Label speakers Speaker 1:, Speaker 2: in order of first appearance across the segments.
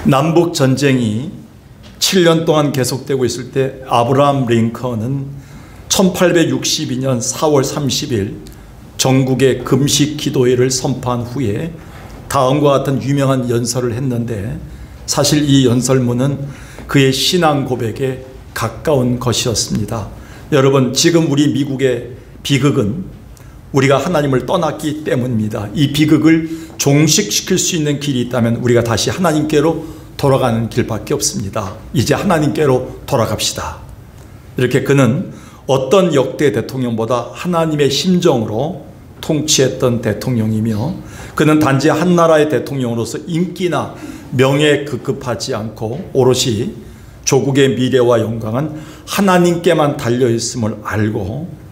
Speaker 1: 남북 전쟁이 7년 동안 계속되고 있을 때 아브라함 링컨은 1862년 4월 30일 전국의 금식 기도회를 선포한 후에 다음과 같은 유명한 연설을 했는데, 사실 이 연설문은 그의 신앙 고백에 가까운 것이었습니다. 여러분, 지금 우리 미국의 비극은 우리가 하나님을 떠났기 때문입니다. 이 비극을 종식시킬 수 있는 길이 있다면 우리가 다시 하나님께로 돌아가는 길밖에 없습니다. 이제 하나님께로 돌아갑시다. 이렇게 그는 어떤 역대 대통령보다 하나님의 심정으로 통치했던 대통령이며, 그는 단지 한 나라의 대통령으로서 인기나 명예에 급급하지 않고 오롯이 조국의 미래와 영광은 하나님께만 달려있음을 알고,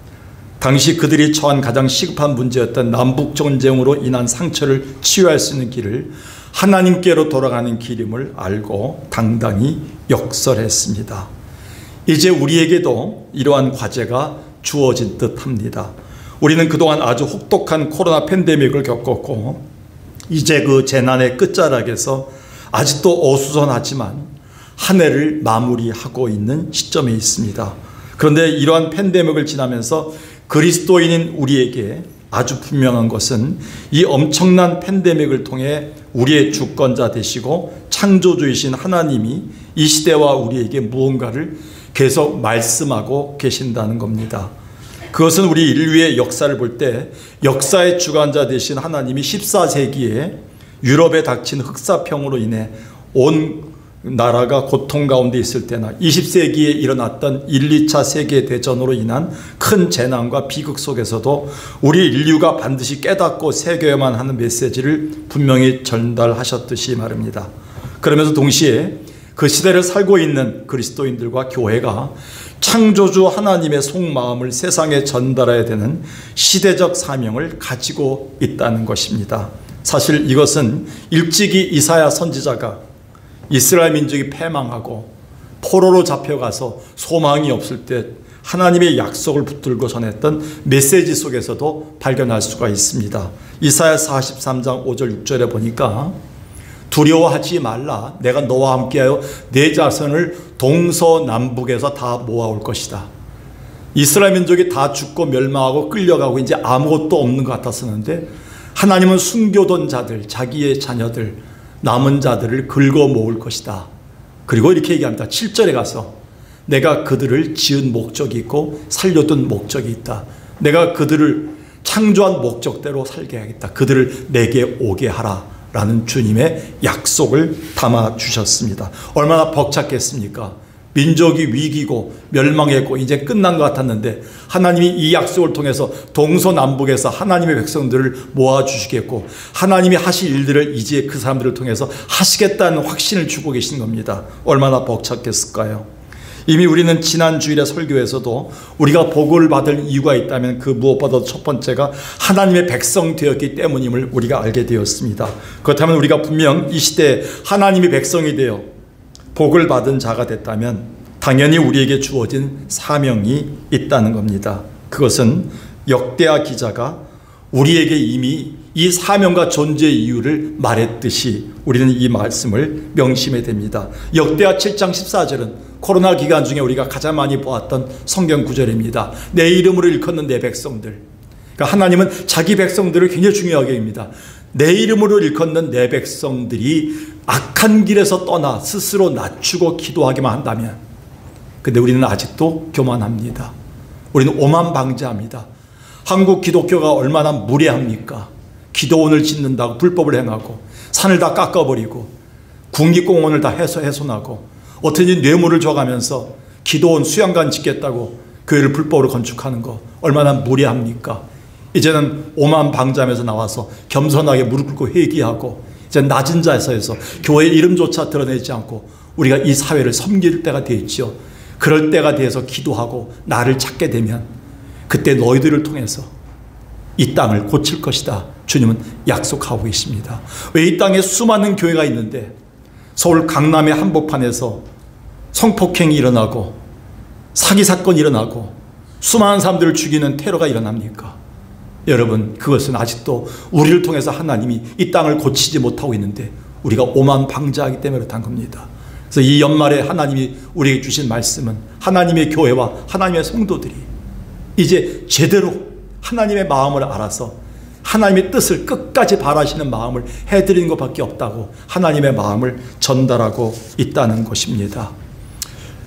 Speaker 1: 당시 그들이 처한 가장 시급한 문제였던 남북전쟁으로 인한 상처를 치유할 수 있는 길을 하나님께로 돌아가는 길임을 알고 당당히 역설했습니다. 이제 우리에게도 이러한 과제가 주어진 듯합니다. 우리는 그동안 아주 혹독한 코로나 팬데믹을 겪었고, 이제 그 재난의 끝자락에서 아직도 어수선하지만 한 해를 마무리하고 있는 시점에 있습니다. 그런데 이러한 팬데믹을 지나면서 그리스도인인 우리에게 아주 분명한 것은, 이 엄청난 팬데믹을 통해 우리의 주권자 되시고 창조주이신 하나님이 이 시대와 우리에게 무언가를 계속 말씀하고 계신다는 겁니다. 그것은 우리 인류의 역사를 볼 때 역사의 주관자 되신 하나님이 14세기에 유럽에 닥친 흑사병으로 인해 온 나라가 고통 가운데 있을 때나 20세기에 일어났던 1, 2차 세계대전으로 인한 큰 재난과 비극 속에서도 우리 인류가 반드시 깨닫고 새겨야만 하는 메시지를 분명히 전달하셨듯이 말입니다. 그러면서 동시에 그 시대를 살고 있는 그리스도인들과 교회가 창조주 하나님의 속마음을 세상에 전달해야 되는 시대적 사명을 가지고 있다는 것입니다. 사실 이것은 일찍이 이사야 선지자가 이스라엘 민족이 패망하고 포로로 잡혀가서 소망이 없을 때 하나님의 약속을 붙들고 전했던 메시지 속에서도 발견할 수가 있습니다. 이사야 43장 5절 6절에 보니까 두려워하지 말라, 내가 너와 함께하여 내 자손을 동서남북에서 다 모아올 것이다. 이스라엘 민족이 다 죽고 멸망하고 끌려가고 이제 아무것도 없는 것 같았었는데, 하나님은 숨겨둔 자들, 자기의 자녀들, 남은 자들을 긁어 모을 것이다. 그리고 이렇게 얘기합니다. 7절에 가서 내가 그들을 지은 목적이 있고 살려둔 목적이 있다. 내가 그들을 창조한 목적대로 살게 하겠다. 그들을 내게 오게 하라 라는 주님의 약속을 담아 주셨습니다. 얼마나 벅찼겠습니까? 민족이 위기고 멸망했고 이제 끝난 것 같았는데, 하나님이 이 약속을 통해서 동서남북에서 하나님의 백성들을 모아주시겠고, 하나님이 하실 일들을 이제 그 사람들을 통해서 하시겠다는 확신을 주고 계신 겁니다. 얼마나 벅찼겠을까요? 이미 우리는 지난 주일의 설교에서도 우리가 복을 받을 이유가 있다면 그 무엇보다도 첫 번째가 하나님의 백성 되었기 때문임을 우리가 알게 되었습니다. 그렇다면 우리가 분명 이 시대에 하나님의 백성이 되어 복을 받은 자가 됐다면 당연히 우리에게 주어진 사명이 있다는 겁니다. 그것은 역대하 기자가 우리에게 이미 이 사명과 존재의 이유를 말했듯이 우리는 이 말씀을 명심해야 됩니다. 역대하 7장 14절은 코로나 기간 중에 우리가 가장 많이 보았던 성경 구절입니다. 내 이름으로 일컫는 내 백성들. 그러니까 하나님은 자기 백성들을 굉장히 중요하게 여깁니다. 내 이름으로 일컫는 내 백성들이 악한 길에서 떠나 스스로 낮추고 기도하기만 한다면, 근데 우리는 아직도 교만합니다. 우리는 오만방자합니다. 한국 기독교가 얼마나 무례합니까? 기도원을 짓는다고 불법을 행하고, 산을 다 깎아버리고, 국립공원을 다 훼손하고, 어떻게 뇌물을 줘가면서 기도원 수양관 짓겠다고 교회를 불법으로 건축하는 거 얼마나 무례합니까? 이제는 오만방자면서 나와서 겸손하게 무릎 꿇고 회개하고, 이제 낮은 자에서 교회 이름조차 드러내지 않고 우리가 이 사회를 섬길 때가 되었죠. 그럴 때가 돼서 기도하고 나를 찾게 되면 그때 너희들을 통해서 이 땅을 고칠 것이다. 주님은 약속하고 계십니다. 왜 이 땅에 수많은 교회가 있는데 서울 강남의 한복판에서 성폭행이 일어나고 사기 사건이 일어나고 수많은 사람들을 죽이는 테러가 일어납니까? 여러분, 그것은 아직도 우리를 통해서 하나님이 이 땅을 고치지 못하고 있는데 우리가 오만방자하기 때문에 그렇다는 겁니다. 그래서 이 연말에 하나님이 우리에게 주신 말씀은 하나님의 교회와 하나님의 성도들이 이제 제대로 하나님의 마음을 알아서 하나님의 뜻을 끝까지 바라시는 마음을 해드리는 것밖에 없다고 하나님의 마음을 전달하고 있다는 것입니다.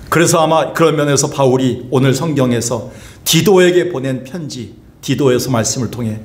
Speaker 1: 그래서 아마 그런 면에서 바울이 오늘 성경에서 디도에게 보낸 편지, 디도에서 말씀을 통해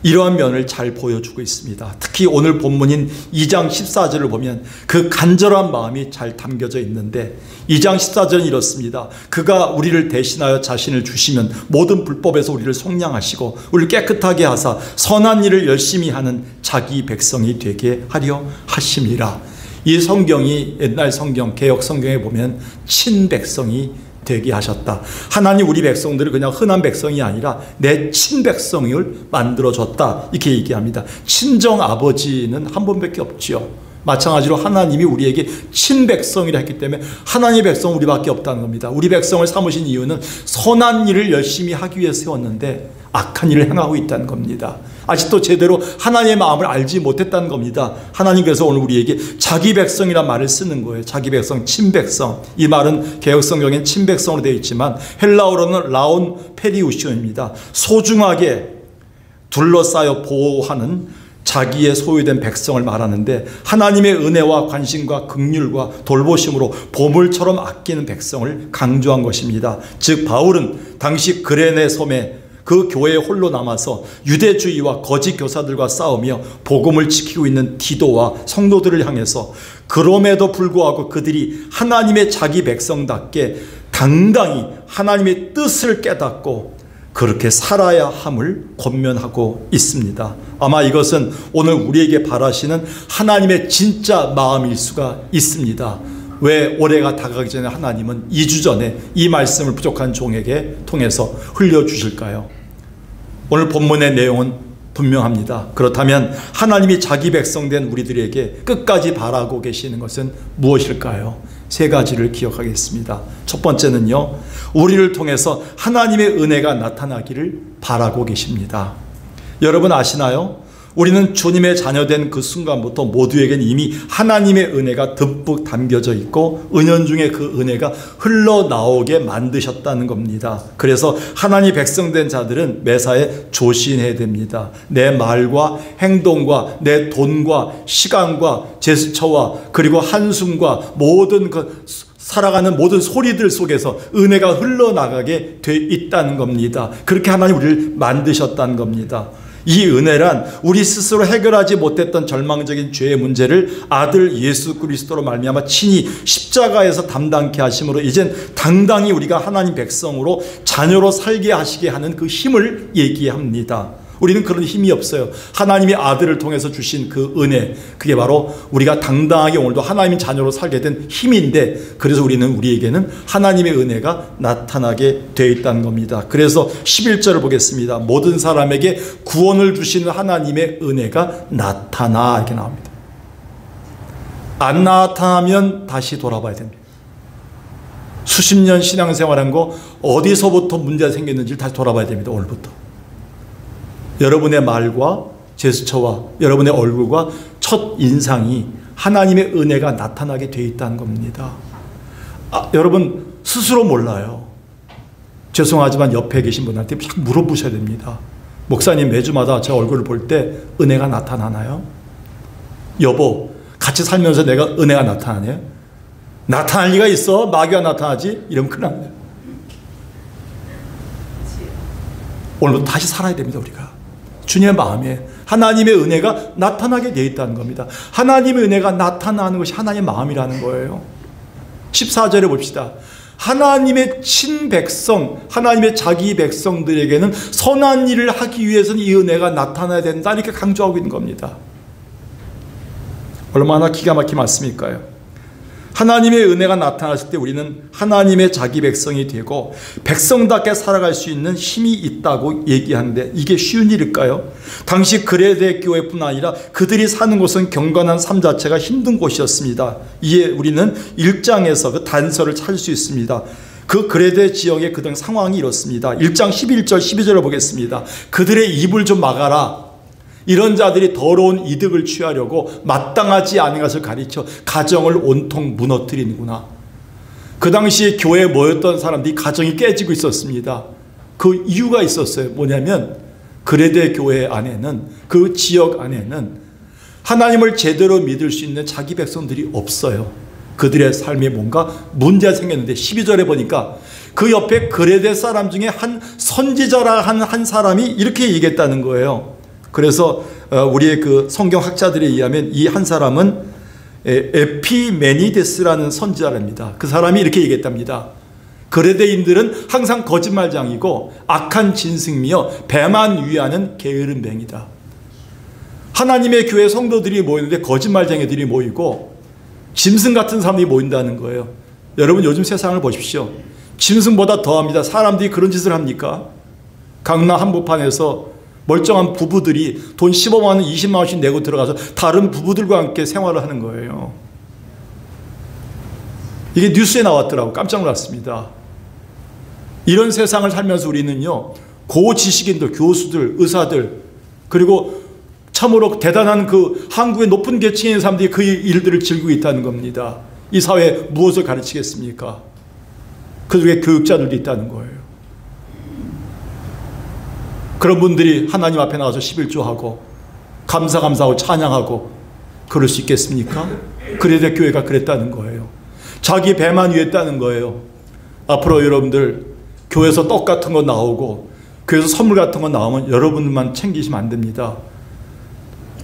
Speaker 1: 이러한 면을 잘 보여주고 있습니다. 특히 오늘 본문인 2장 14절을 보면 그 간절한 마음이 잘 담겨져 있는데 2장 14절은 이렇습니다. 그가 우리를 대신하여 자신을 주시면 모든 불법에서 우리를 속량하시고 우리를 깨끗하게 하사 선한 일을 열심히 하는 자기 백성이 되게 하려 하심이라. 이 성경이 옛날 성경, 개역 성경에 보면 친백성이 되게 하셨다. 하나님 우리 백성들을 그냥 흔한 백성이 아니라 내 친백성을 만들어줬다. 이렇게 얘기합니다. 친정 아버지는 한 번밖에 없지요. 마찬가지로 하나님이 우리에게 친백성이라 했기 때문에 하나님의 백성은 우리밖에 없다는 겁니다. 우리 백성을 삼으신 이유는 선한 일을 열심히 하기 위해 세웠는데 악한 일을 행하고 있다는 겁니다. 아직도 제대로 하나님의 마음을 알지 못했다는 겁니다. 하나님 그래서 오늘 우리에게 자기 백성이란 말을 쓰는 거예요. 자기 백성, 친백성. 이 말은 개역성경엔 친백성으로 되어 있지만 헬라어로는 라온 페리우시오입니다. 소중하게 둘러싸여 보호하는 자기의 소유된 백성을 말하는데 하나님의 은혜와 관심과 긍휼과 돌보심으로 보물처럼 아끼는 백성을 강조한 것입니다. 즉 바울은 당시 그레네 섬에 그 교회에 홀로 남아서 유대주의와 거짓 교사들과 싸우며 복음을 지키고 있는 디도와 성도들을 향해서 그럼에도 불구하고 그들이 하나님의 자기 백성답게 당당히 하나님의 뜻을 깨닫고 그렇게 살아야 함을 권면하고 있습니다. 아마 이것은 오늘 우리에게 바라시는 하나님의 진짜 마음일 수가 있습니다. 왜 올해가 다가가기 전에 하나님은 2주 전에 이 말씀을 부족한 종에게 통해서 흘려주실까요? 오늘 본문의 내용은 분명합니다. 그렇다면 하나님이 자기 백성된 우리들에게 끝까지 바라고 계시는 것은 무엇일까요? 세 가지를 기억하겠습니다. 첫 번째는요, 우리를 통해서 하나님의 은혜가 나타나기를 바라고 계십니다. 여러분 아시나요? 우리는 주님의 자녀된 그 순간부터 모두에겐 이미 하나님의 은혜가 듬뿍 담겨져 있고 은연중에 그 은혜가 흘러나오게 만드셨다는 겁니다. 그래서 하나님 백성된 자들은 매사에 조심해야 됩니다. 내 말과 행동과 내 돈과 시간과 제스처와 그리고 한숨과 모든 살아가는 모든 소리들 속에서 은혜가 흘러나가게 돼 있다는 겁니다. 그렇게 하나님 우리를 만드셨다는 겁니다. 이 은혜란 우리 스스로 해결하지 못했던 절망적인 죄의 문제를 아들 예수 그리스도로 말미암아 친히 십자가에서 담당케 하심으로 이젠 당당히 우리가 하나님 백성으로 자녀로 살게 하시게 하는 그 힘을 얘기합니다. 우리는 그런 힘이 없어요. 하나님의 아들을 통해서 주신 그 은혜, 그게 바로 우리가 당당하게 오늘도 하나님의 자녀로 살게 된 힘인데, 그래서 우리에게는 하나님의 은혜가 나타나게 되어 있다는 겁니다. 그래서 11절을 보겠습니다. 모든 사람에게 구원을 주시는 하나님의 은혜가 나타나, 이렇게 나옵니다. 안 나타나면 다시 돌아봐야 됩니다. 수십 년 신앙생활한 거 어디서부터 문제가 생겼는지 다시 돌아봐야 됩니다. 오늘부터. 여러분의 말과 제스처와 여러분의 얼굴과 첫 인상이 하나님의 은혜가 나타나게 되어 있다는 겁니다. 여러분 스스로 몰라요. 죄송하지만 옆에 계신 분한테 막 물어보셔야 됩니다. 목사님 매주마다 제 얼굴을 볼 때 은혜가 나타나나요? 여보, 같이 살면서 내가 은혜가 나타나냐? 나타날 리가 있어? 마귀가 나타나지? 이러면 큰일 납니다. 오늘부터 다시 살아야 됩니다. 우리가 주님의 마음에 하나님의 은혜가 나타나게 되어 있다는 겁니다. 하나님의 은혜가 나타나는 것이 하나님의 마음이라는 거예요. 14절에 봅시다. 하나님의 친백성, 하나님의 자기 백성들에게는 선한 일을 하기 위해서는 이 은혜가 나타나야 된다, 이렇게 강조하고 있는 겁니다. 얼마나 기가 막힌 말씀일까요? 하나님의 은혜가 나타났을 때 우리는 하나님의 자기 백성이 되고 백성답게 살아갈 수 있는 힘이 있다고 얘기하는데 이게 쉬운 일일까요? 당시 그레데 교회뿐 아니라 그들이 사는 곳은 경건한 삶 자체가 힘든 곳이었습니다. 이에 우리는 1장에서 그 단서를 찾을 수 있습니다. 그 그레데 지역의 그 등 상황이 이렇습니다. 1장 11절 12절을 보겠습니다. 그들의 입을 좀 막아라. 이런 자들이 더러운 이득을 취하려고 마땅하지 않은 것을 가르쳐 가정을 온통 무너뜨리는구나. 그 당시에 교회에 모였던 사람들이 가정이 깨지고 있었습니다. 그 이유가 있었어요. 뭐냐면 그레데 교회 안에는, 그 지역 안에는 하나님을 제대로 믿을 수 있는 자기 백성들이 없어요. 그들의 삶에 뭔가 문제가 생겼는데 12절에 보니까 그 옆에 그레데 사람 중에 한 선지자라 한 사람이 이렇게 얘기했다는 거예요. 그래서 우리의 그 성경학자들에 의하면 이 한 사람은 에피메니데스라는 선지자랍니다. 그 사람이 이렇게 얘기했답니다. 그레데인들은 항상 거짓말장이고 악한 진승이며 배만 위하는 게으른 뱅이다. 하나님의 교회 성도들이 모이는데 거짓말쟁이들이 모이고 짐승 같은 사람이 모인다는 거예요. 여러분 요즘 세상을 보십시오. 짐승보다 더합니다. 사람들이 그런 짓을 합니까? 강남 한복판에서 멀쩡한 부부들이 돈 15만 원, 20만 원씩 내고 들어가서 다른 부부들과 함께 생활을 하는 거예요. 이게 뉴스에 나왔더라고. 깜짝 놀랐습니다. 이런 세상을 살면서 우리는요, 고지식인들, 교수들, 의사들, 그리고 참으로 대단한 그 한국의 높은 계층의 사람들이 그 일들을 즐기고 있다는 겁니다. 이 사회에 무엇을 가르치겠습니까? 그중에 교육자들도 있다는 거예요. 그런 분들이 하나님 앞에 나와서 11조하고 감사하고 찬양하고 그럴 수 있겠습니까? 그레데 교회가 그랬다는 거예요. 자기 배만 위했다는 거예요. 앞으로 여러분들 교회에서 떡 같은 거 나오고 교회에서 선물 같은 거 나오면 여러분만 챙기시면 안 됩니다.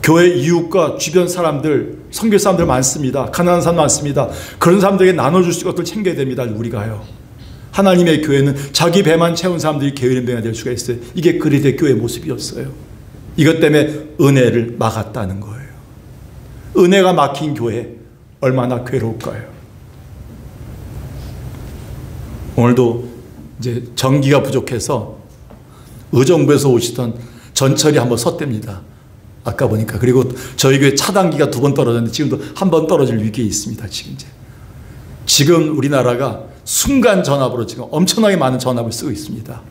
Speaker 1: 교회 이웃과 주변 사람들, 선교 사람들 많습니다. 가난한 사람 많습니다. 그런 사람들에게 나눠줄 수 있는 것들 챙겨야 됩니다. 우리가요. 하나님의 교회는 자기 배만 채운 사람들이 게으른 뱅이가 될 수가 있어요. 이게 그리스도의 교회의 모습이었어요. 이것 때문에 은혜를 막았다는 거예요. 은혜가 막힌 교회 얼마나 괴로울까요? 오늘도 이제 전기가 부족해서 의정부에서 오시던 전철이 한번 섰답니다. 아까 보니까. 그리고 저희 교회 차단기가 2번 떨어졌는데 지금도 한 번 떨어질 위기에 있습니다. 지금 우리나라가 순간 전압으로 지금 엄청나게 많은 전압을 쓰고 있습니다.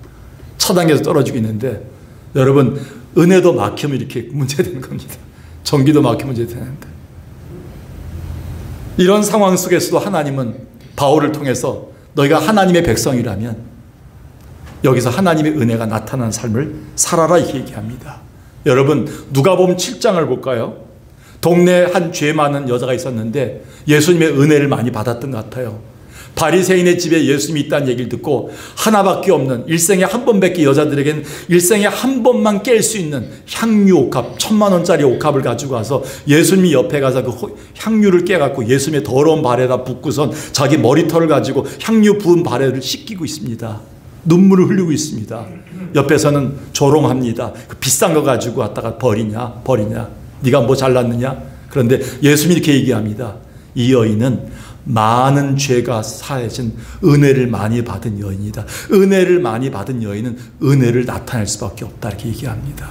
Speaker 1: 차단기에서 떨어지고 있는데 여러분 은혜도 막히면 이렇게 문제되는 겁니다. 전기도 막히면 문제되는데 이런 상황 속에서도 하나님은 바울을 통해서 너희가 하나님의 백성이라면 여기서 하나님의 은혜가 나타나는 삶을 살아라 이렇게 얘기합니다. 여러분 누가복음 7장을 볼까요? 동네에 한 죄 많은 여자가 있었는데 예수님의 은혜를 많이 받았던 것 같아요. 바리새인의 집에 예수님이 있다는 얘기를 듣고 하나밖에 없는 일생에 한 번밖에 여자들에겐 일생에 한 번만 깰 수 있는 향유 옥합 1000만 원짜리 옥합을 가지고 와서 예수님이 옆에 가서 그 향유를 깨갖고 예수님의 더러운 발에다 붓고선 자기 머리털을 가지고 향유 부은 발에를 씻기고 있습니다. 눈물을 흘리고 있습니다. 옆에서는 조롱합니다. 그 비싼 거 가지고 왔다가 버리냐? 네가 뭐 잘났느냐? 그런데 예수님이 이렇게 얘기합니다. 이 여인은 많은 죄가 사해진 은혜를 많이 받은 여인이다. 은혜를 많이 받은 여인은 은혜를 나타낼 수밖에 없다 이렇게 얘기합니다.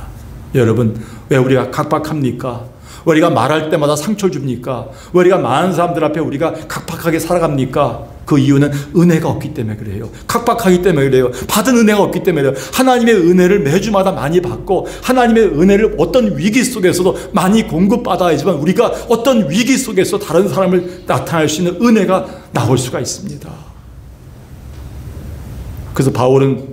Speaker 1: 여러분 왜 우리가 각박합니까? 왜 우리가 말할 때마다 상처를 줍니까? 왜 우리가 많은 사람들 앞에 우리가 각박하게 살아갑니까? 그 이유는 은혜가 없기 때문에 그래요. 각박하기 때문에 그래요. 받은 은혜가 없기 때문에 그래요. 하나님의 은혜를 매주마다 많이 받고 하나님의 은혜를 어떤 위기 속에서도 많이 공급받아야지만 우리가 어떤 위기 속에서 다른 사람을 나타낼 수 있는 은혜가 나올 수가 있습니다. 그래서 바울은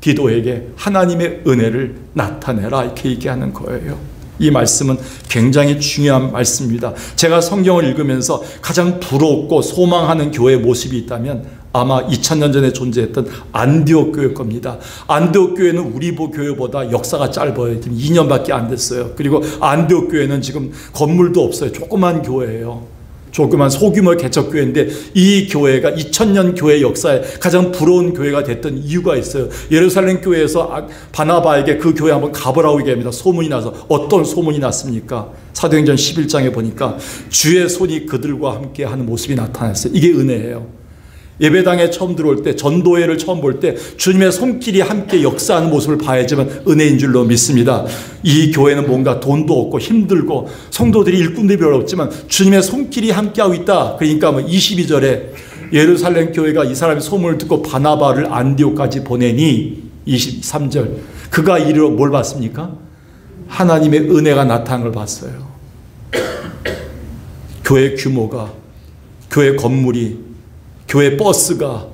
Speaker 1: 디도에게 하나님의 은혜를 나타내라 이렇게 얘기하는 거예요. 이 말씀은 굉장히 중요한 말씀입니다. 제가 성경을 읽으면서 가장 부럽고 소망하는 교회의 모습이 있다면 아마 2000년 전에 존재했던 안디옥 교회일 겁니다. 안디옥 교회는 우리 교회보다 역사가 짧아요. 지금 2년밖에 안 됐어요. 그리고 안디옥 교회는 지금 건물도 없어요. 조그만 교회예요. 조그만 소규모 개척교회인데 이 교회가 2000년 교회 역사에 가장 부러운 교회가 됐던 이유가 있어요. 예루살렘 교회에서 바나바에게 그 교회 한번 가보라고 얘기합니다. 소문이 나서. 어떤 소문이 났습니까? 사도행전 11장에 보니까 주의 손이 그들과 함께 하는 모습이 나타났어요. 이게 은혜예요. 예배당에 처음 들어올 때, 전도회를 처음 볼 때 주님의 손길이 함께 역사하는 모습을 봐야지만 은혜인 줄로 믿습니다. 이 교회는 뭔가 돈도 없고 힘들고 성도들이 일꾼들이 별로 없지만 주님의 손길이 함께하고 있다. 그러니까 22절에 예루살렘 교회가 이 사람의 소문을 듣고 바나바를 안디옥까지 보내니 23절 그가 이르러 뭘 받습니까? 하나님의 은혜가 나타난 걸 봤어요. 교회 규모가, 교회 건물이, 교회 버스가,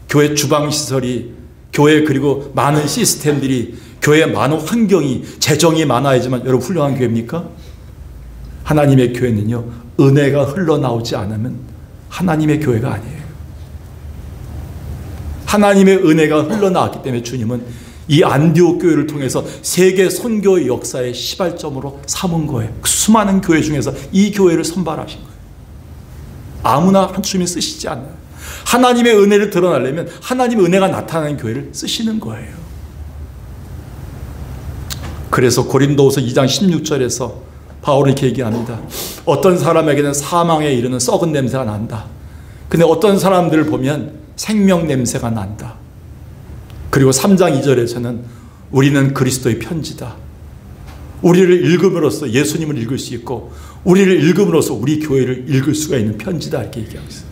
Speaker 1: 교회 주방시설이, 교회 그리고 많은 시스템들이, 교회 많은 환경이, 재정이 많아야지만 여러분 훌륭한 교회입니까? 하나님의 교회는요, 은혜가 흘러나오지 않으면 하나님의 교회가 아니에요. 하나님의 은혜가 흘러나왔기 때문에 주님은 이 안디옥 교회를 통해서 세계 선교의 역사의 시발점으로 삼은 거예요. 수많은 교회 중에서 이 교회를 선발하신 거예요. 아무나 주님이 쓰시지 않아요. 하나님의 은혜를 드러내려면 하나님의 은혜가 나타나는 교회를 쓰시는 거예요. 그래서 고린도후서 2장 16절에서 바울은 이렇게 얘기합니다. 어떤 사람에게는 사망에 이르는 썩은 냄새가 난다. 근데 어떤 사람들을 보면 생명 냄새가 난다. 그리고 3장 2절에서는 우리는 그리스도의 편지다. 우리를 읽음으로써 예수님을 읽을 수 있고 우리를 읽음으로써 우리 교회를 읽을 수가 있는 편지다 이렇게 얘기하고 있어요.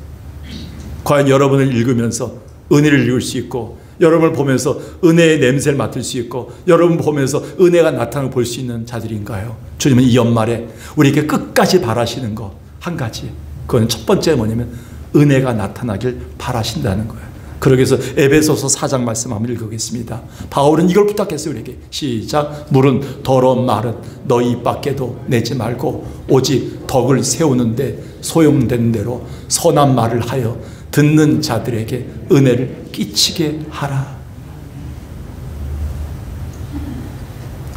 Speaker 1: 과연 여러분을 읽으면서 은혜를 읽을 수 있고 여러분을 보면서 은혜의 냄새를 맡을 수 있고 여러분 보면서 은혜가 나타나는 걸 볼 수 있는 자들인가요? 주님은 이 연말에 우리에게 끝까지 바라시는 거 한 가지, 그건 첫 번째 뭐냐면 은혜가 나타나길 바라신다는 거예요. 그러기 위해서 에베소서 4장 말씀 한번 읽어보겠습니다. 바울은 이걸 부탁했어요. 우리에게 시작. 물은 더러운 말은 너희 입 밖에도 내지 말고 오직 덕을 세우는데 소용된 대로 선한 말을 하여 듣는 자들에게 은혜를 끼치게 하라.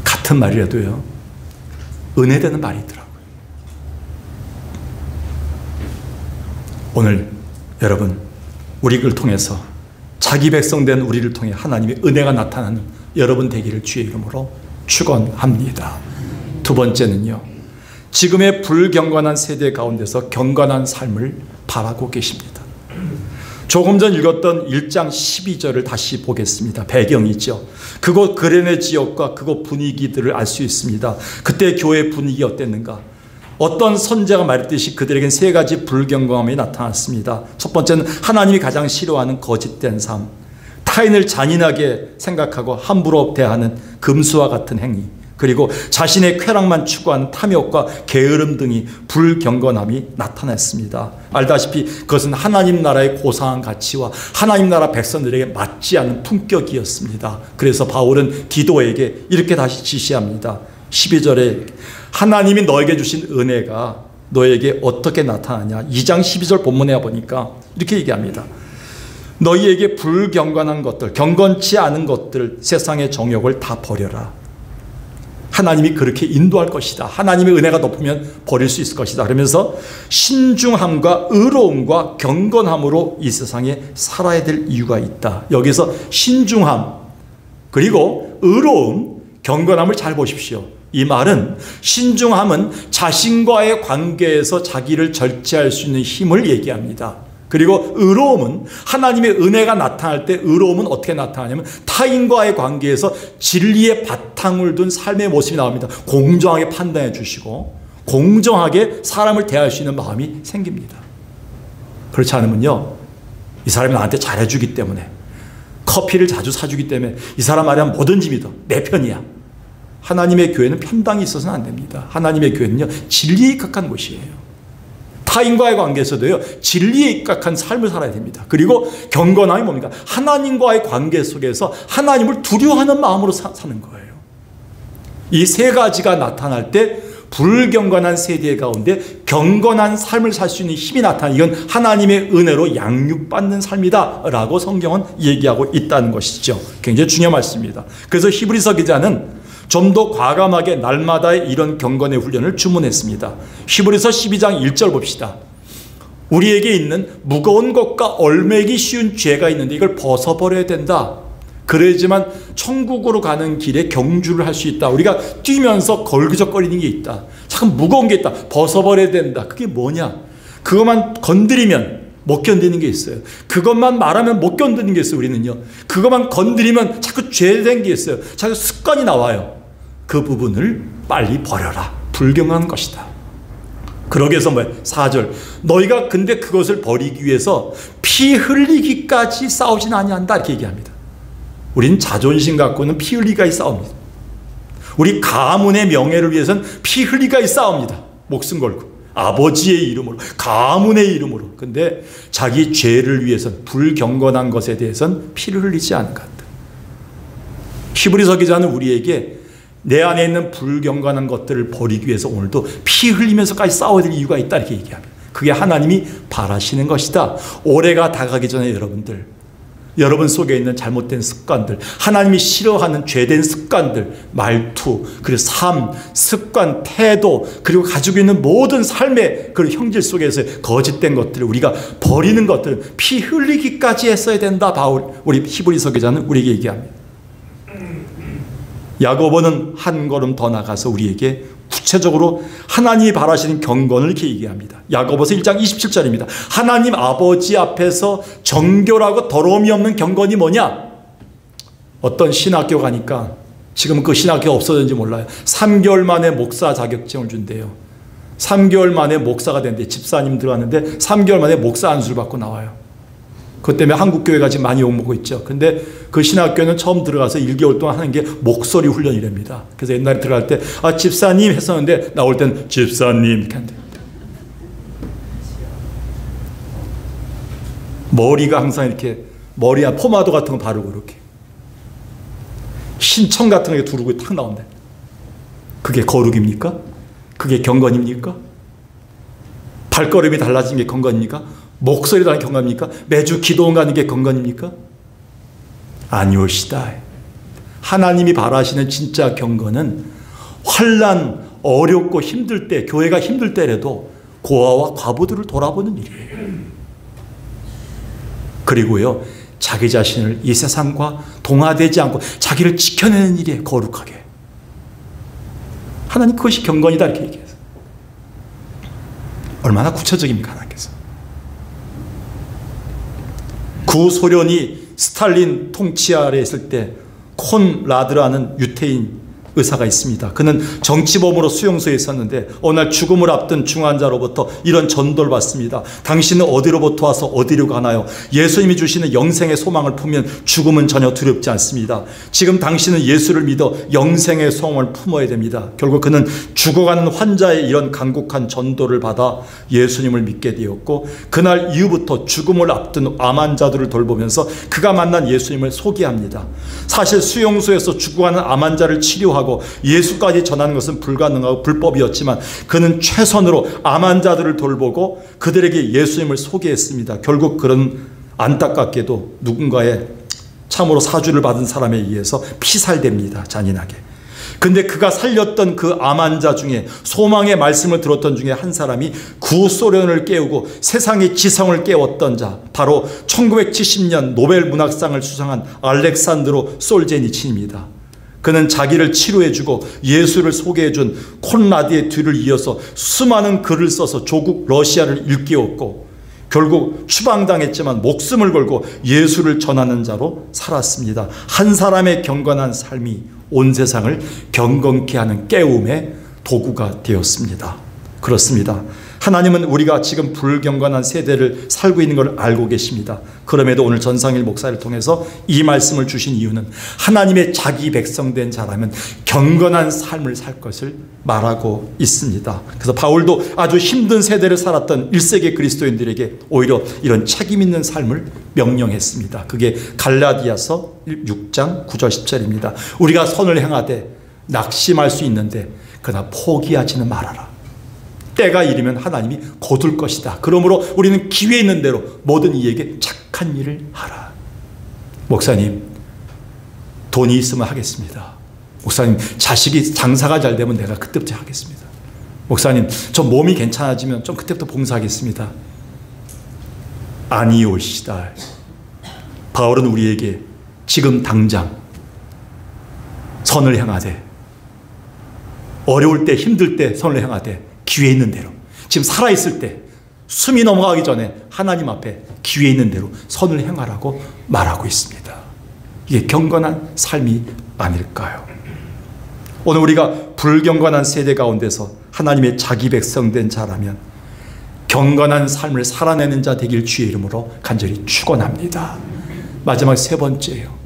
Speaker 1: 같은 말이라도요, 은혜되는 말이더라고요. 오늘 여러분, 우리를 통해서 자기 백성 된 우리를 통해 하나님의 은혜가 나타나는 여러분 되기를 주의 이름으로 축원합니다. 두 번째는요, 지금의 불경건한 세대 가운데서 경건한 삶을 바라고 계십니다. 조금 전 읽었던 1장 12절을 다시 보겠습니다. 배경이죠. 그곳 그레네 지역과 그곳 분위기들을 알 수 있습니다. 그때 교회 분위기 어땠는가? 어떤 선지자가 말했듯이 그들에겐 세 가지 불경건함이 나타났습니다. 첫 번째는 하나님이 가장 싫어하는 거짓된 삶, 타인을 잔인하게 생각하고 함부로 대하는 금수와 같은 행위, 그리고 자신의 쾌락만 추구하는 탐욕과 게으름 등이 불경건함이 나타났습니다. 알다시피 그것은 하나님 나라의 고상한 가치와 하나님 나라 백성들에게 맞지 않는 품격이었습니다. 그래서 바울은 디도에게 이렇게 다시 지시합니다. 12절에 하나님이 너에게 주신 은혜가 너에게 어떻게 나타나냐. 2장 12절 본문에 보니까 이렇게 얘기합니다. 너희에게 불경건한 것들, 경건치 않은 것들, 세상의 정욕을 다 버려라. 하나님이 그렇게 인도할 것이다. 하나님의 은혜가 높으면 버릴 수 있을 것이다. 그러면서 신중함과 의로움과 경건함으로 이 세상에 살아야 될 이유가 있다. 여기서 신중함, 그리고 의로움, 경건함을 잘 보십시오. 이 말은 신중함은 자신과의 관계에서 자기를 절제할 수 있는 힘을 얘기합니다. 그리고 의로움은 하나님의 은혜가 나타날 때 의로움은 어떻게 나타나냐면 타인과의 관계에서 진리의 바탕을 둔 삶의 모습이 나옵니다. 공정하게 판단해 주시고 공정하게 사람을 대할 수 있는 마음이 생깁니다. 그렇지 않으면요, 이 사람이 나한테 잘해주기 때문에, 커피를 자주 사주기 때문에 이 사람 말하면 뭐든지 믿어, 내 편이야. 하나님의 교회는 편당이 있어서는 안 됩니다. 하나님의 교회는요, 진리에 입각한 곳이에요. 타인과의 관계에서도요, 진리에 입각한 삶을 살아야 됩니다. 그리고 경건함이 뭡니까? 하나님과의 관계 속에서 하나님을 두려워하는 마음으로 사는 거예요. 이 세 가지가 나타날 때 불경건한 세대 가운데 경건한 삶을 살 수 있는 힘이 나타나, 이건 하나님의 은혜로 양육받는 삶이다 라고 성경은 얘기하고 있다는 것이죠. 굉장히 중요한 말씀입니다. 그래서 히브리서 기자는 좀 더 과감하게 날마다의 이런 경건의 훈련을 주문했습니다. 히브리서 12장 1절 봅시다. 우리에게 있는 무거운 것과 얼매기 쉬운 죄가 있는데 이걸 벗어버려야 된다. 그래야지만 천국으로 가는 길에 경주를 할 수 있다. 우리가 뛰면서 걸그적거리는 게 있다. 참 무거운 게 있다. 벗어버려야 된다. 그게 뭐냐? 그것만 건드리면 못 견디는 게 있어요. 그것만 말하면 못 견디는 게 있어요. 우리는요, 그것만 건드리면 자꾸 죄된 게 있어요. 자꾸 습관이 나와요. 그 부분을 빨리 버려라. 불경한 것이다. 그러기 위해서 뭐예요? 4절. 너희가 근데 그것을 버리기 위해서 피 흘리기까지 싸우진 아니한다. 이렇게 얘기합니다. 우린 자존심 갖고는 피 흘리기까지 싸웁니다. 우리 가문의 명예를 위해서는 피 흘리가 싸웁니다. 목숨 걸고 아버지의 이름으로, 가문의 이름으로. 근데 자기 죄를 위해서는, 불경건한 것에 대해서는 피를 흘리지 않은 것 같다. 히브리서 기자는 우리에게 내 안에 있는 불경건한 것들을 버리기 위해서 오늘도 피 흘리면서까지 싸워야 될 이유가 있다, 이렇게 얘기합니다. 그게 하나님이 바라시는 것이다. 올해가 다가기 전에 여러분 속에 있는 잘못된 습관들, 하나님이 싫어하는 죄된 습관들, 말투, 그리고 삶, 습관, 태도, 그리고 가지고 있는 모든 삶의 그 형질 속에서 거짓된 것들을 우리가 버리는 것들을 피 흘리기까지 했어야 된다. 우리 히브리서 기자는 우리에게 얘기합니다. 야고보는 한 걸음 더 나가서 우리에게 구체적으로 하나님이 바라시는 경건을 이렇게 얘기합니다. 야고보서 1장 27절입니다. 하나님 아버지 앞에서 정결하고 더러움이 없는 경건이 뭐냐? 어떤 신학교 가니까, 지금 그 신학교가 없어졌는지 몰라요, 3개월 만에 목사 자격증을 준대요. 3개월 만에 목사가 된대. 집사님 들어갔는데 3개월 만에 목사 안수를 받고 나와요. 그것 때문에 한국교회가 지금 많이 욕먹고 있죠. 근데 그 신학교는 처음 들어가서 1개월 동안 하는 게 목소리 훈련이랍니다. 그래서 옛날에 들어갈 때 집사님 했었는데 나올 땐 집사님 이렇게 한대. 머리가 항상 이렇게, 머리에 포마도 같은 거 바르고 이렇게 신청 같은 거 두르고 탁 나온다. 그게 거룩입니까? 그게 경건입니까? 발걸음이 달라진 게 경건입니까? 목소리 다는 경건입니까? 매주 기도원 가는 게 경건입니까? 아니올시다. 하나님이 바라시는 진짜 경건은 환난, 어렵고 힘들 때, 교회가 힘들 때라도 고아와 과부들을 돌아보는 일이에요. 그리고요, 자기 자신을 이 세상과 동화되지 않고 자기를 지켜내는 일이에요. 거룩하게. 하나님 그것이 경건이다, 이렇게 얘기해서. 얼마나 구체적입니까, 하나님께서. 구소련이 스탈린 통치 아래 있을 때 콘라드라는 유태인 의사가 있습니다. 그는 정치범으로 수용소에 있었는데 어느 날 죽음을 앞둔 중환자로부터 이런 전도를 받습니다. 당신은 어디로부터 와서 어디로 가나요? 예수님이 주시는 영생의 소망을 품으면 죽음은 전혀 두렵지 않습니다. 지금 당신은 예수를 믿어 영생의 소망을 품어야 됩니다. 결국 그는 죽어가는 환자의 이런 간곡한 전도를 받아 예수님을 믿게 되었고, 그날 이후부터 죽음을 앞둔 암 환자들을 돌보면서 그가 만난 예수님을 소개합니다. 사실 수용소에서 죽어가는 암 환자를 치료하고 예수까지 전하는 것은 불가능하고 불법이었지만 그는 최선으로 암 환자들을 돌보고 그들에게 예수님을 소개했습니다. 결국 그런 안타깝게도 누군가의 참으로 사주를 받은 사람에 의해서 피살됩니다. 잔인하게. 근데 그가 살렸던 그 암 환자 중에, 소망의 말씀을 들었던 중에 한 사람이 구소련을 깨우고 세상의 지성을 깨웠던 자, 바로 1970년 노벨 문학상을 수상한 알렉산드로 솔제니친입니다. 그는 자기를 치료해주고 예수를 소개해준 콘라드의 뒤를 이어서 수많은 글을 써서 조국 러시아를 일깨웠고, 결국 추방당했지만 목숨을 걸고 예수를 전하는 자로 살았습니다. 한 사람의 경건한 삶이 온 세상을 경건케 하는 깨움의 도구가 되었습니다. 그렇습니다. 하나님은 우리가 지금 불경건한 세대를 살고 있는 걸 알고 계십니다. 그럼에도 오늘 전상일 목사를 통해서 이 말씀을 주신 이유는 하나님의 자기 백성된 자라면 경건한 삶을 살 것을 말하고 있습니다. 그래서 바울도 아주 힘든 세대를 살았던 1세기 그리스도인들에게 오히려 이런 책임 있는 삶을 명령했습니다. 그게 갈라디아서 6장 9절 10절입니다. 우리가 선을 행하되 낙심할 수 있는데 그러나 포기하지는 말아라. 때가 이르면 하나님이 거둘 것이다. 그러므로 우리는 기회 있는 대로 모든 이에게 착한 일을 하라. 목사님, 돈이 있으면 하겠습니다. 목사님, 자식이 장사가 잘 되면 내가 그때부터 하겠습니다. 목사님, 저 몸이 괜찮아지면 좀 그때부터 봉사하겠습니다. 아니올시다. 바울은 우리에게 지금 당장 선을 행하되, 어려울 때 힘들 때 선을 행하되, 기회 있는 대로, 지금 살아있을 때 숨이 넘어가기 전에 하나님 앞에 기회 있는 대로 선을 행하라고 말하고 있습니다. 이게 경건한 삶이 아닐까요? 오늘 우리가 불경건한 세대 가운데서 하나님의 자기 백성된 자라면 경건한 삶을 살아내는 자 되길 주의 이름으로 간절히 축원합니다. 마지막 세 번째예요.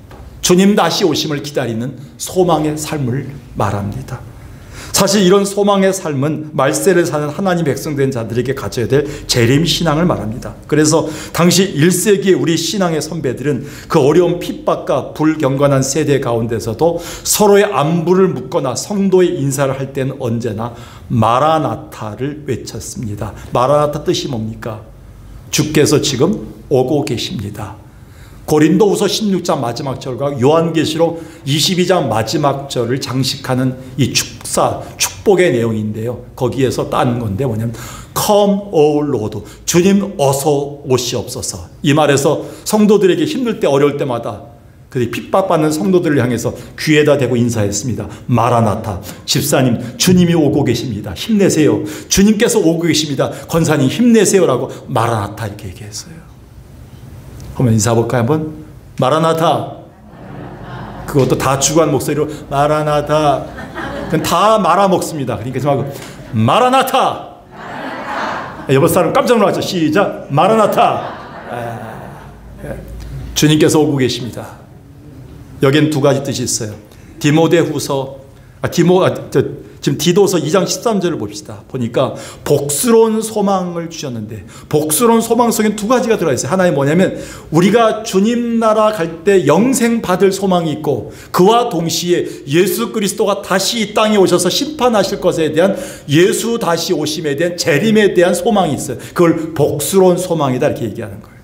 Speaker 1: 주님 다시 오심을 기다리는 소망의 삶을 말합니다. 사실 이런 소망의 삶은 말세를 사는 하나님 백성된 자들에게 가져야 될 재림 신앙을 말합니다. 그래서 당시 1세기의 우리 신앙의 선배들은 그 어려운 핍박과 불경건한 세대 가운데서도 서로의 안부를 묻거나 성도의 인사를 할 때는 언제나 마라나타를 외쳤습니다. 마라나타 뜻이 뭡니까? 주께서 지금 오고 계십니다. 고린도후서 16장 마지막 절과 요한계시록 22장 마지막 절을 장식하는 이 축복의 내용인데요. 거기에서 딴 건데 뭐냐면 Come, O Lord, 주님 어서 오시옵소서. 이 말에서 성도들에게 힘들 때 어려울 때마다 그 핍박받는 성도들을 향해서 귀에다 대고 인사했습니다. 마라나타, 집사님 주님이 오고 계십니다. 힘내세요. 주님께서 오고 계십니다. 권사님 힘내세요라고 마라나타 이렇게 얘기했어요. 한번 인사해볼까요? 한번 마라나타. 그것도 다 주관 목소리로 마라나타. 다 말아먹습니다. 그러니까 좀 하고 마라나타. 옆에 사람 깜짝 놀랐죠. 시작. 마라나타. 주님께서 오고 계십니다. 여기엔 두 가지 뜻이 있어요. 지금 디도서 2장 13절을 봅시다. 보니까 복스러운 소망을 주셨는데 복스러운 소망 속엔 두 가지가 들어있어요. 하나는 뭐냐면 우리가 주님 나라 갈 때 영생 받을 소망이 있고 그와 동시에 예수 그리스도가 다시 이 땅에 오셔서 심판하실 것에 대한 예수 다시 오심에 대한 재림에 대한 소망이 있어요. 그걸 복스러운 소망이다 이렇게 얘기하는 거예요.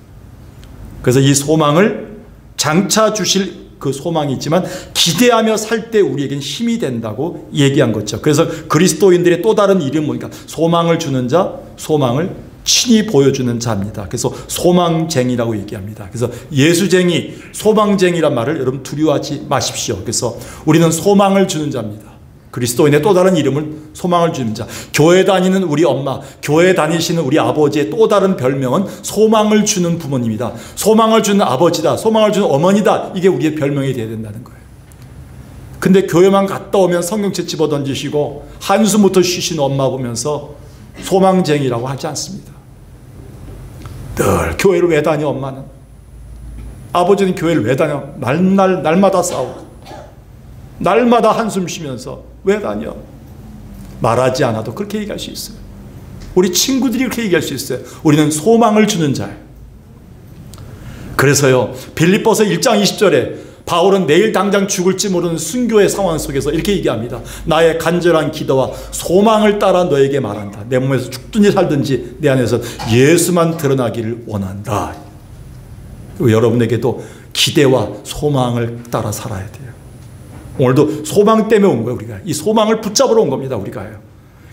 Speaker 1: 그래서 이 소망을 장차 주실 그 소망이 있지만 기대하며 살 때 우리에겐 힘이 된다고 얘기한 거죠. 그래서 그리스도인들의 또 다른 이름은 뭐니까 소망을 주는 자, 소망을 친히 보여주는 자입니다. 그래서 소망쟁이라고 얘기합니다. 그래서 예수쟁이, 소망쟁이란 말을 여러분 두려워하지 마십시오. 그래서 우리는 소망을 주는 자입니다. 그리스도인의 또 다른 이름은 소망을 주는 자. 교회 다니는 우리 엄마, 교회 다니시는 우리 아버지의 또 다른 별명은 소망을 주는 부모님이다. 소망을 주는 아버지다. 소망을 주는 어머니다. 이게 우리의 별명이 되어야 된다는 거예요. 근데 교회만 갔다 오면 성경책 집어던지시고 한숨부터 쉬시는 엄마 보면서 소망쟁이라고 하지 않습니다. 늘 교회를 왜 다녀 엄마는? 아버지는 교회를 왜 다녀? 날마다 싸우고 날마다 한숨 쉬면서 왜 다녀? 말하지 않아도 그렇게 얘기할 수 있어요. 우리 친구들이 그렇게 얘기할 수 있어요. 우리는 소망을 주는 자예요. 그래서요 빌립보서 1장 20절에 바울은 내일 당장 죽을지 모르는 순교의 상황 속에서 이렇게 얘기합니다. 나의 간절한 기도와 소망을 따라 너에게 말한다. 내 몸에서 죽든지 살든지 내 안에서 예수만 드러나기를 원한다. 여러분에게도 기대와 소망을 따라 살아야 돼요. 오늘도 소망 때문에 온 거예요. 우리가 이 소망을 붙잡으러 온 겁니다. 우리가요.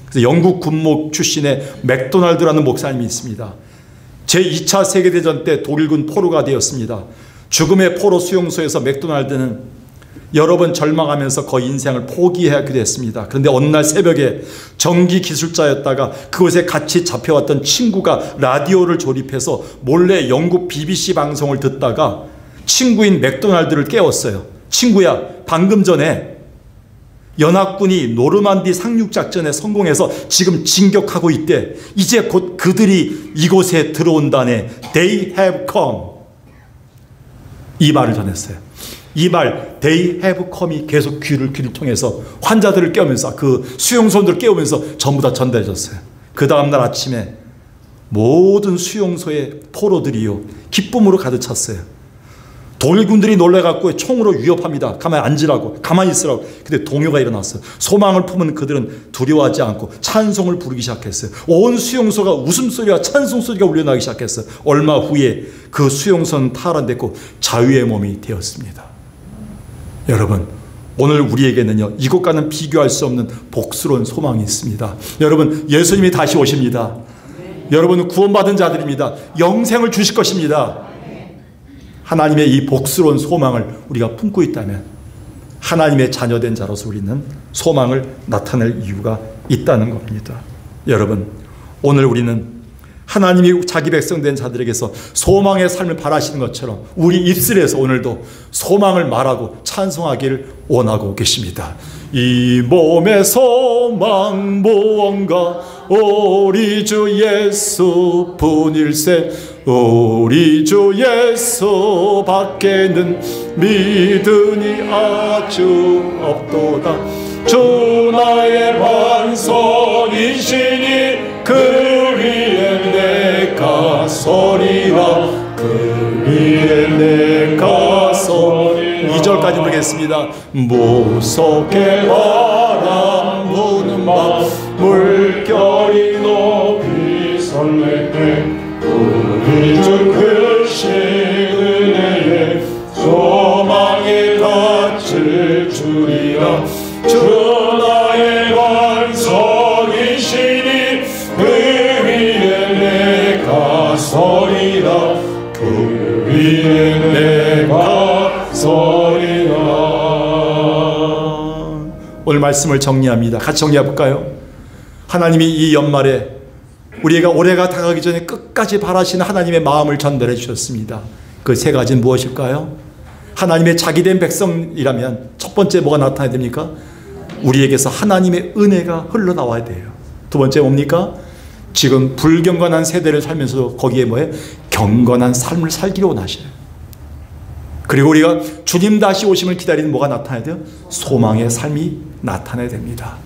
Speaker 1: 그래서 영국 군목 출신의 맥도날드라는 목사님이 있습니다. 제2차 세계대전 때 독일군 포로가 되었습니다. 죽음의 포로 수용소에서 맥도날드는 여러 번 절망하면서 거의 인생을 포기하게 됐습니다. 그런데 어느 날 새벽에 전기 기술자였다가 그곳에 같이 잡혀왔던 친구가 라디오를 조립해서 몰래 영국 BBC 방송을 듣다가 친구인 맥도날드를 깨웠어요. 친구야, 방금 전에 연합군이 노르만디 상륙작전에 성공해서 지금 진격하고 있대. 이제 곧 그들이 이곳에 들어온다네. They have come. 이 말을 전했어요. 이 말 They have come이 계속 귀를 통해서 환자들을 깨우면서 그 수용소들을 깨우면서 전부 다 전달해줬어요. 그 다음날 아침에 모든 수용소의 포로들이요 기쁨으로 가득 찼어요. 독일군들이 놀래갖고 총으로 위협합니다. 가만히 앉으라고, 가만히 있으라고. 근데 동요가 일어났어요. 소망을 품은 그들은 두려워하지 않고 찬송을 부르기 시작했어요. 온 수용소가 웃음소리와 찬송소리가 울려나기 시작했어요. 얼마 후에 그 수용소는 탈환됐고 자유의 몸이 되었습니다. 여러분, 오늘 우리에게는요 이것과는 비교할 수 없는 복스러운 소망이 있습니다. 여러분, 예수님이 다시 오십니다. 여러분은 구원받은 자들입니다. 영생을 주실 것입니다. 하나님의 이 복스러운 소망을 우리가 품고 있다면 하나님의 자녀된 자로서 우리는 소망을 나타낼 이유가 있다는 겁니다. 여러분, 오늘 우리는 하나님이 자기 백성된 자들에게서 소망의 삶을 바라시는 것처럼 우리 입술에서 오늘도 소망을 말하고 찬송하기를 원하고 계십니다. 이 몸의 소망 무언가 우리 주 예수 분일세 우리 주 예수 밖에는 믿으니 아주 없도다. 주 나의 반석이시니 그 위에 내가 서리라 그 위에 내가 서리라. 2절까지 부르겠습니다. 무섭게 바람 부는 밤 물결이 높이 설렐 때 우리 주 크신 은혜에 소망의 닻을 주리라. 주 나의 반석이시니 그 위에 내가 서리라 그 위에 내가 서리라. 오늘 말씀을 정리합니다. 같이 정리해 볼까요? 하나님이 이 연말에 우리가 올해가 다가가기 전에 끝까지 바라시는 하나님의 마음을 전달해 주셨습니다. 그 세 가지는 무엇일까요? 하나님의 자기된 백성이라면 첫 번째 뭐가 나타나야 됩니까? 우리에게서 하나님의 은혜가 흘러나와야 돼요. 두 번째 뭡니까? 지금 불경건한 세대를 살면서 거기에 뭐예요? 경건한 삶을 살기로 원하셔요. 그리고 우리가 주님 다시 오심을 기다리는 뭐가 나타나야 돼요? 소망의 삶이 나타나야 됩니다.